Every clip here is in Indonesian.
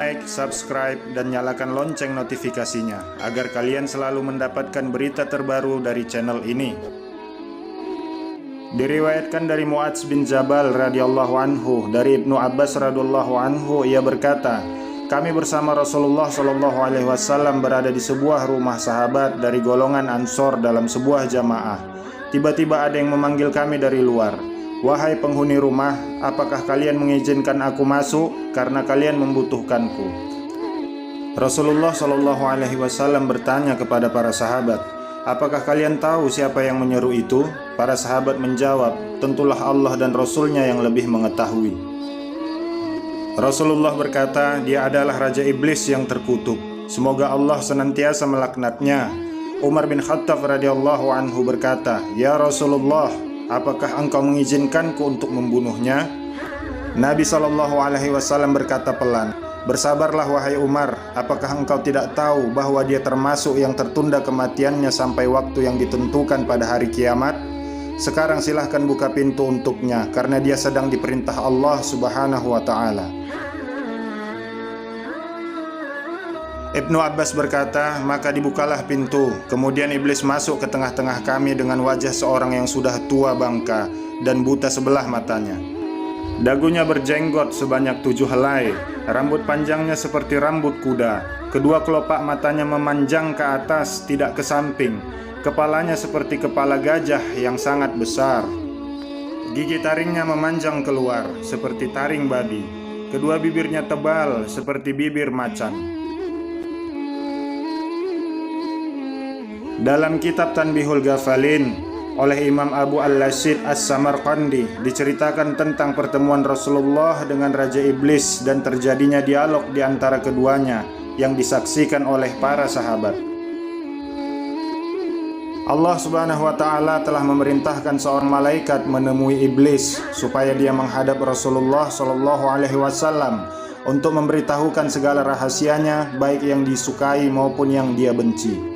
like, subscribe, dan nyalakan lonceng notifikasinya agar kalian selalu mendapatkan berita terbaru dari channel ini. Diriwayatkan dari Mu'adz bin Jabal radhiyallahu anhu dari Ibnu Abbas radhiyallahu anhu, ia berkata, kami bersama Rasulullah shallallahu alaihi wasallam berada di sebuah rumah sahabat dari golongan Ansor dalam sebuah jamaah. Tiba-tiba ada yang memanggil kami dari luar. Wahai penghuni rumah, apakah kalian mengizinkan aku masuk karena kalian membutuhkanku? Rasulullah Shallallahu Alaihi Wasallam bertanya kepada para sahabat, apakah kalian tahu siapa yang menyeru itu? Para sahabat menjawab, tentulah Allah dan Rasulnya yang lebih mengetahui. Rasulullah berkata, dia adalah Raja Iblis yang terkutuk. Semoga Allah senantiasa melaknatnya. Umar bin Khattab radhiyallahu anhu berkata, ya Rasulullah, apakah engkau mengizinkanku untuk membunuhnya? Nabi SAW berkata pelan, bersabarlah wahai Umar, apakah engkau tidak tahu bahwa dia termasuk yang tertunda kematiannya sampai waktu yang ditentukan pada hari kiamat? Sekarang silahkan buka pintu untuknya, karena dia sedang diperintah Allah Subhanahu wa ta'ala. Ibnu Abbas berkata, maka dibukalah pintu. Kemudian iblis masuk ke tengah-tengah kami dengan wajah seorang yang sudah tua bangka dan buta sebelah matanya. Dagunya berjenggot sebanyak 7 helai, rambut panjangnya seperti rambut kuda, kedua kelopak matanya memanjang ke atas, tidak ke samping, kepalanya seperti kepala gajah yang sangat besar. Gigi taringnya memanjang keluar seperti taring babi, kedua bibirnya tebal seperti bibir macan. Dalam kitab Tanbihul Ghafalin oleh Imam Abu Al-Lasyid As-Samarqandi diceritakan tentang pertemuan Rasulullah dengan Raja Iblis dan terjadinya dialog di antara keduanya yang disaksikan oleh para sahabat. Allah Subhanahu wa ta'ala telah memerintahkan seorang malaikat menemui Iblis supaya dia menghadap Rasulullah Shallallahu alaihi wasallam untuk memberitahukan segala rahasianya, baik yang disukai maupun yang dia benci.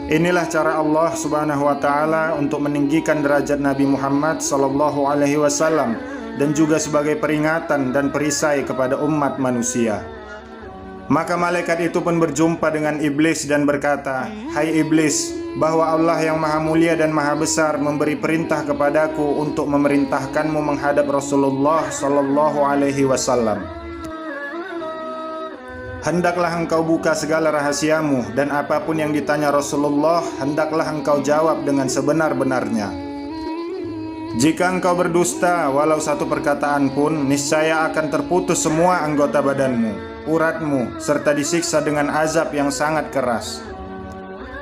Inilah cara Allah Subhanahu wa ta'ala untuk meninggikan derajat Nabi Muhammad sallallahu alaihi wasallam dan juga sebagai peringatan dan perisai kepada umat manusia. Maka malaikat itu pun berjumpa dengan Iblis dan berkata, hai Iblis, bahwa Allah yang maha mulia dan maha besar memberi perintah kepadaku untuk memerintahkanmu menghadap Rasulullah sallallahu alaihi wasallam. Hendaklah engkau buka segala rahasiamu, dan apapun yang ditanya Rasulullah, hendaklah engkau jawab dengan sebenar-benarnya. Jika engkau berdusta walau satu perkataan pun, niscaya akan terputus semua anggota badanmu, uratmu, serta disiksa dengan azab yang sangat keras.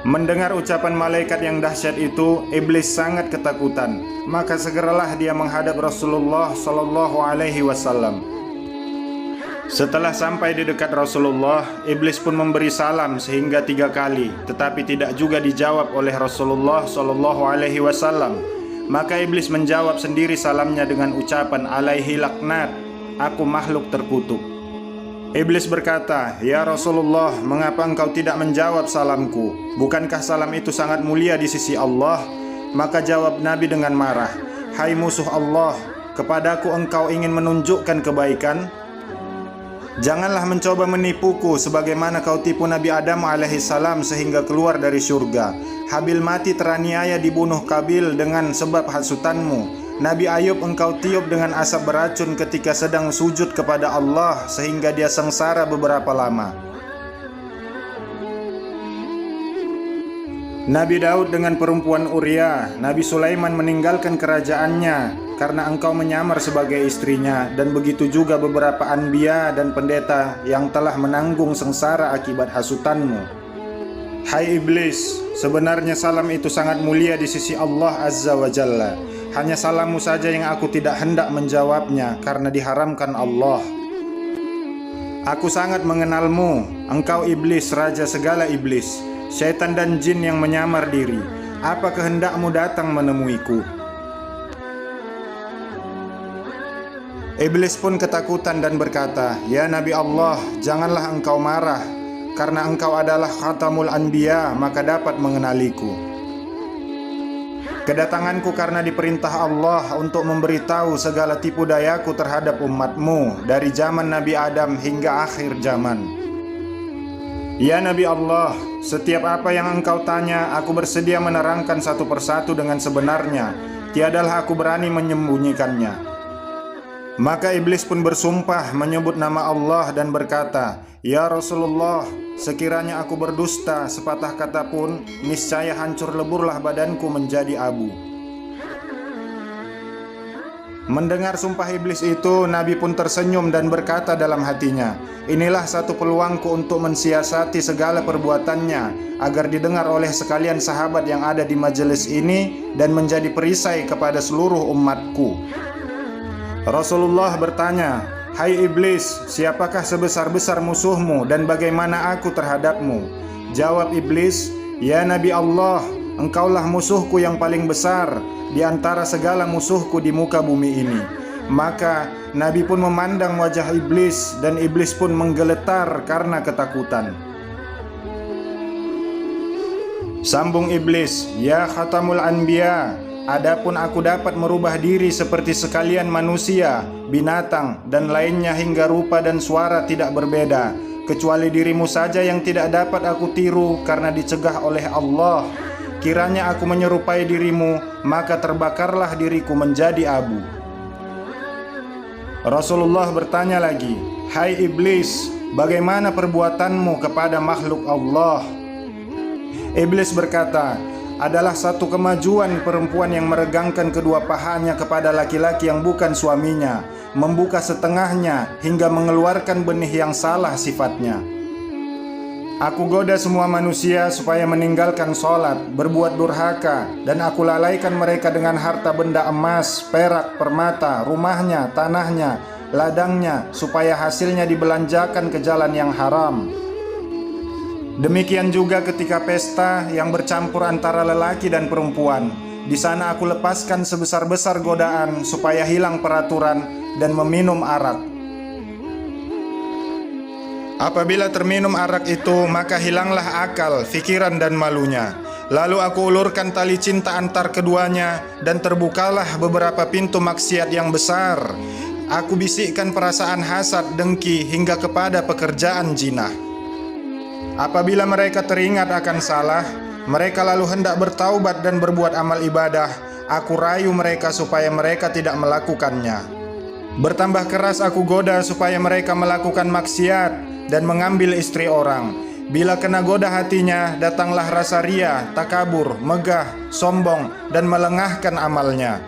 Mendengar ucapan malaikat yang dahsyat itu, Iblis sangat ketakutan. Maka segeralah dia menghadap Rasulullah Shallallahu alaihi wasallam. Setelah sampai di dekat Rasulullah, Iblis pun memberi salam sehingga 3 kali, tetapi tidak juga dijawab oleh Rasulullah Shallallahu alaihi wasallam. Maka Iblis menjawab sendiri salamnya dengan ucapan alaihi laknat, aku makhluk terkutuk. Iblis berkata, ya Rasulullah, mengapa engkau tidak menjawab salamku? Bukankah salam itu sangat mulia di sisi Allah? Maka jawab Nabi dengan marah, hai musuh Allah, kepadaku engkau ingin menunjukkan kebaikan? Janganlah mencoba menipuku sebagaimana kau tipu Nabi Adam alaihissalam sehingga keluar dari surga. Habil mati teraniaya dibunuh Kabil dengan sebab hasutanmu. Nabi Ayub engkau tiup dengan asap beracun ketika sedang sujud kepada Allah sehingga dia sengsara beberapa lama. Nabi Daud dengan perempuan Uria. Nabi Sulaiman meninggalkan kerajaannya karena engkau menyamar sebagai istrinya, dan begitu juga beberapa anbiya dan pendeta yang telah menanggung sengsara akibat hasutanmu. Hai Iblis, sebenarnya salam itu sangat mulia di sisi Allah Azza wa Jalla. Hanya salammu saja yang aku tidak hendak menjawabnya karena diharamkan Allah. Aku sangat mengenalmu, engkau Iblis, raja segala iblis, syaitan dan jin yang menyamar diri. Apa kehendakmu datang menemuiku? Iblis pun ketakutan dan berkata, ya Nabi Allah, janganlah engkau marah, karena engkau adalah khatamul anbiya, maka dapat mengenaliku. Kedatanganku karena diperintah Allah untuk memberitahu segala tipu dayaku terhadap umatmu dari zaman Nabi Adam hingga akhir zaman. Ya Nabi Allah, setiap apa yang engkau tanya, aku bersedia menerangkan satu persatu dengan sebenarnya. Tiadalah aku berani menyembunyikannya. Maka iblis pun bersumpah menyebut nama Allah dan berkata, Ya Rasulullah, sekiranya aku berdusta sepatah kata pun, niscaya hancur leburlah badanku menjadi abu. Mendengar sumpah iblis itu, Nabi pun tersenyum dan berkata dalam hatinya, inilah satu peluangku untuk mensiasati segala perbuatannya, agar didengar oleh sekalian sahabat yang ada di majelis ini dan menjadi perisai kepada seluruh umatku. Rasulullah bertanya, hai iblis, siapakah sebesar-besar musuhmu dan bagaimana aku terhadapmu? Jawab iblis, ya Nabi Allah, engkaulah musuhku yang paling besar di antara segala musuhku di muka bumi ini. Maka Nabi pun memandang wajah iblis dan iblis pun menggeletar karena ketakutan. Sambung iblis, ya khatamul anbiya, adapun aku dapat merubah diri seperti sekalian manusia, binatang, dan lainnya hingga rupa dan suara tidak berbeda, kecuali dirimu saja yang tidak dapat aku tiru karena dicegah oleh Allah. Kiranya aku menyerupai dirimu, maka terbakarlah diriku menjadi abu. Rasulullah bertanya lagi, hai iblis, bagaimana perbuatanmu kepada makhluk Allah? Iblis berkata, adalah satu kemajuan perempuan yang meregangkan kedua pahanya kepada laki-laki yang bukan suaminya, membuka setengahnya hingga mengeluarkan benih yang salah sifatnya. Aku goda semua manusia supaya meninggalkan sholat, berbuat durhaka, dan aku lalaikan mereka dengan harta benda emas, perak, permata, rumahnya, tanahnya, ladangnya, supaya hasilnya dibelanjakan ke jalan yang haram. Demikian juga ketika pesta yang bercampur antara lelaki dan perempuan. Di sana aku lepaskan sebesar-besar godaan supaya hilang peraturan dan meminum arak. Apabila terminum arak itu, maka hilanglah akal, fikiran dan malunya. Lalu aku ulurkan tali cinta antar keduanya dan terbukalah beberapa pintu maksiat yang besar. Aku bisikkan perasaan hasad, dengki hingga kepada pekerjaan jinah. Apabila mereka teringat akan salah, mereka lalu hendak bertaubat dan berbuat amal ibadah. Aku rayu mereka supaya mereka tidak melakukannya. Bertambah keras aku goda supaya mereka melakukan maksiat dan mengambil istri orang. Bila kena goda hatinya, datanglah rasa ria, takabur, megah, sombong, dan melengahkan amalnya.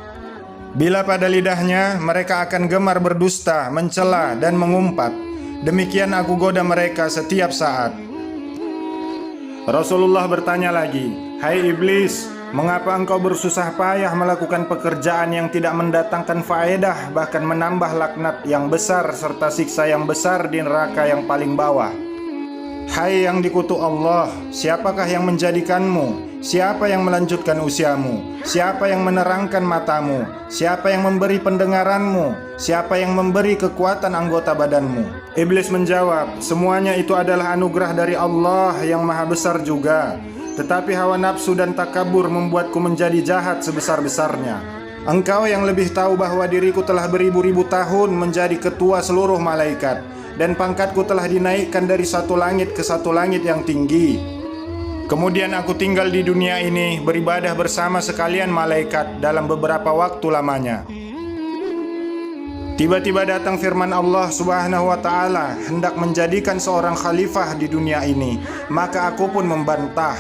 Bila pada lidahnya, mereka akan gemar berdusta, mencela, dan mengumpat. Demikian aku goda mereka setiap saat. Rasulullah bertanya lagi, hai iblis, mengapa engkau bersusah payah melakukan pekerjaan yang tidak mendatangkan faedah, bahkan menambah laknat yang besar serta siksa yang besar di neraka yang paling bawah? Hai yang dikutuk Allah, siapakah yang menjadikanmu? Siapa yang melanjutkan usiamu? Siapa yang menerangkan matamu? Siapa yang memberi pendengaranmu? Siapa yang memberi kekuatan anggota badanmu? Iblis menjawab, semuanya itu adalah anugerah dari Allah yang maha besar juga. Tetapi hawa nafsu dan takabur membuatku menjadi jahat sebesar-besarnya. Engkau yang lebih tahu bahwa diriku telah beribu-ribu tahun menjadi ketua seluruh malaikat, dan pangkatku telah dinaikkan dari satu langit ke satu langit yang tinggi. Kemudian aku tinggal di dunia ini beribadah bersama sekalian malaikat dalam beberapa waktu lamanya. Tiba-tiba datang firman Allah Subhanahu wa ta'ala hendak menjadikan seorang khalifah di dunia ini, maka aku pun membantah.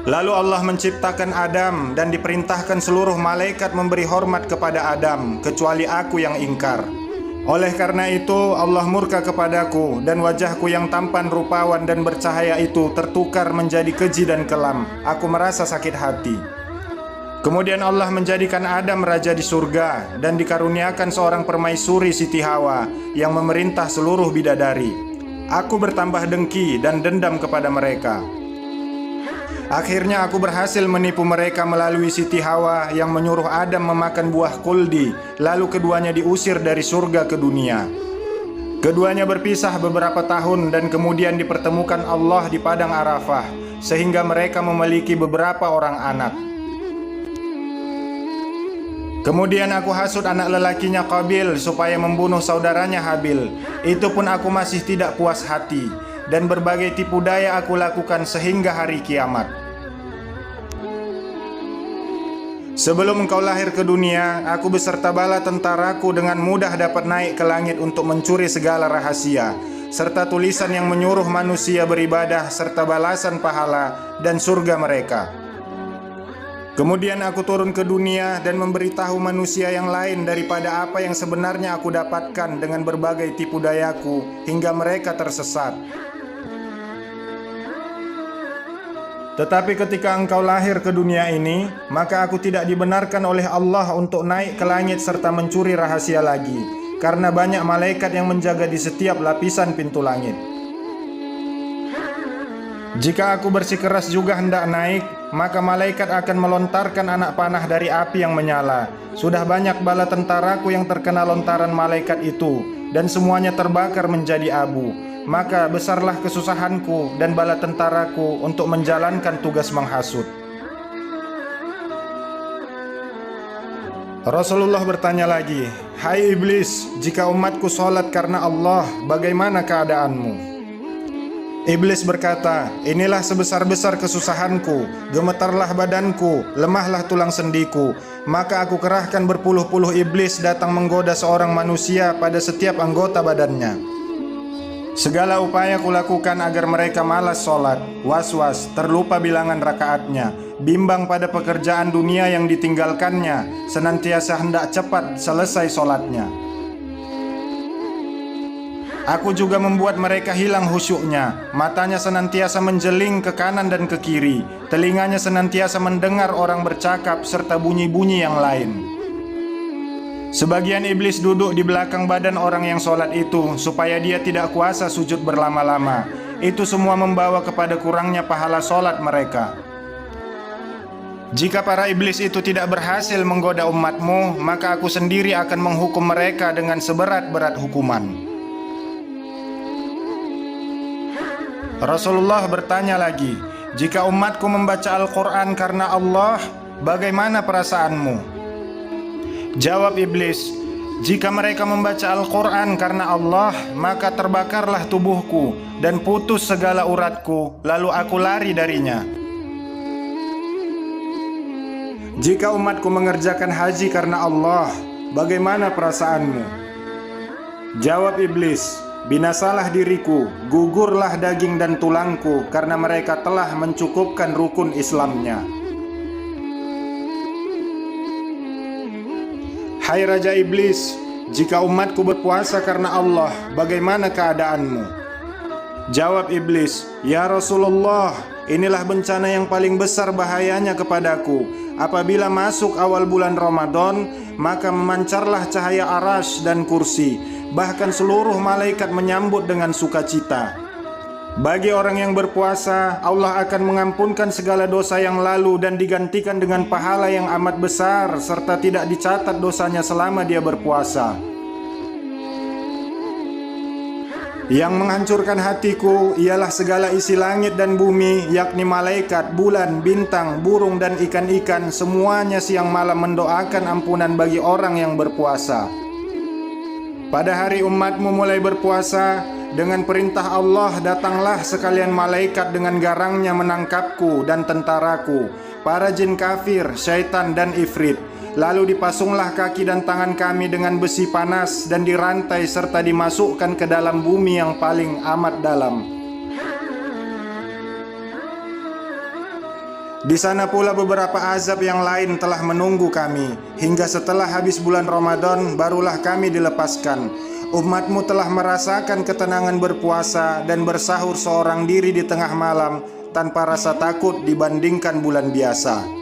Lalu Allah menciptakan Adam dan diperintahkan seluruh malaikat memberi hormat kepada Adam, kecuali aku yang ingkar. Oleh karena itu Allah murka kepadaku, dan wajahku yang tampan, rupawan, dan bercahaya itu tertukar menjadi keji dan kelam. Aku merasa sakit hati. Kemudian Allah menjadikan Adam raja di surga, dan dikaruniakan seorang permaisuri Siti Hawa yang memerintah seluruh bidadari. Aku bertambah dengki dan dendam kepada mereka. Akhirnya aku berhasil menipu mereka melalui Siti Hawa yang menyuruh Adam memakan buah kuldi, lalu keduanya diusir dari surga ke dunia. Keduanya berpisah beberapa tahun dan kemudian dipertemukan Allah di padang Arafah, sehingga mereka memiliki beberapa orang anak. Kemudian aku hasut anak lelakinya Qabil supaya membunuh saudaranya Habil. Itu pun aku masih tidak puas hati, dan berbagai tipu daya aku lakukan sehingga hari kiamat. Sebelum engkau lahir ke dunia, aku beserta bala tentaraku dengan mudah dapat naik ke langit untuk mencuri segala rahasia, serta tulisan yang menyuruh manusia beribadah, serta balasan pahala dan surga mereka. Kemudian aku turun ke dunia dan memberitahu manusia yang lain daripada apa yang sebenarnya aku dapatkan dengan berbagai tipu dayaku, hingga mereka tersesat. Tetapi ketika engkau lahir ke dunia ini, maka aku tidak dibenarkan oleh Allah untuk naik ke langit serta mencuri rahasia lagi, karena banyak malaikat yang menjaga di setiap lapisan pintu langit. Jika aku bersikeras juga hendak naik, maka malaikat akan melontarkan anak panah dari api yang menyala. Sudah banyak bala tentaraku yang terkena lontaran malaikat itu, dan semuanya terbakar menjadi abu. Maka besarlah kesusahanku dan bala tentaraku untuk menjalankan tugas menghasut. Rasulullah bertanya lagi, "Hai iblis, jika umatku sholat karena Allah, bagaimana keadaanmu?" Iblis berkata, "Inilah sebesar-besar kesusahanku, gemetarlah badanku, lemahlah tulang sendiku. Maka aku kerahkan berpuluh-puluh iblis datang menggoda seorang manusia pada setiap anggota badannya. Segala upaya kulakukan agar mereka malas sholat, was-was, terlupa bilangan rakaatnya, bimbang pada pekerjaan dunia yang ditinggalkannya, senantiasa hendak cepat selesai sholatnya. Aku juga membuat mereka hilang khusyuknya, matanya senantiasa menjeling ke kanan dan ke kiri, telinganya senantiasa mendengar orang bercakap serta bunyi-bunyi yang lain. Sebagian iblis duduk di belakang badan orang yang sholat itu, supaya dia tidak kuasa sujud berlama-lama. Itu semua membawa kepada kurangnya pahala sholat mereka. Jika para iblis itu tidak berhasil menggoda umatmu, maka aku sendiri akan menghukum mereka dengan seberat-berat hukuman." Rasulullah bertanya lagi, "Jika umatku membaca Al-Quran karena Allah, bagaimana perasaanmu?" Jawab iblis, "Jika mereka membaca Al-Quran karena Allah, maka terbakarlah tubuhku dan putus segala uratku, lalu aku lari darinya. Jika umatku mengerjakan haji karena Allah, bagaimana perasaanmu?" Jawab iblis, "Binasalah diriku, gugurlah daging dan tulangku, karena mereka telah mencukupkan rukun Islamnya." Hai Raja Iblis, jika umatku berpuasa karena Allah, bagaimana keadaanmu? Jawab iblis, "Ya Rasulullah, inilah bencana yang paling besar bahayanya kepadaku. Apabila masuk awal bulan Ramadan, maka memancarlah cahaya arasy dan kursi, bahkan seluruh malaikat menyambut dengan sukacita. Bagi orang yang berpuasa, Allah akan mengampunkan segala dosa yang lalu dan digantikan dengan pahala yang amat besar, serta tidak dicatat dosanya selama dia berpuasa. Yang menghancurkan hatiku ialah segala isi langit dan bumi, yakni malaikat, bulan, bintang, burung dan ikan-ikan, semuanya siang malam mendoakan ampunan bagi orang yang berpuasa. Pada hari umatmu mulai berpuasa, dengan perintah Allah datanglah sekalian malaikat dengan garangnya menangkapku dan tentaraku, para jin kafir, syaitan dan ifrit. Lalu dipasunglah kaki dan tangan kami dengan besi panas dan dirantai serta dimasukkan ke dalam bumi yang paling amat dalam. Di sana pula beberapa azab yang lain telah menunggu kami, hingga setelah habis bulan Ramadan barulah kami dilepaskan. Umatmu telah merasakan ketenangan berpuasa dan bersahur seorang diri di tengah malam tanpa rasa takut dibandingkan bulan biasa.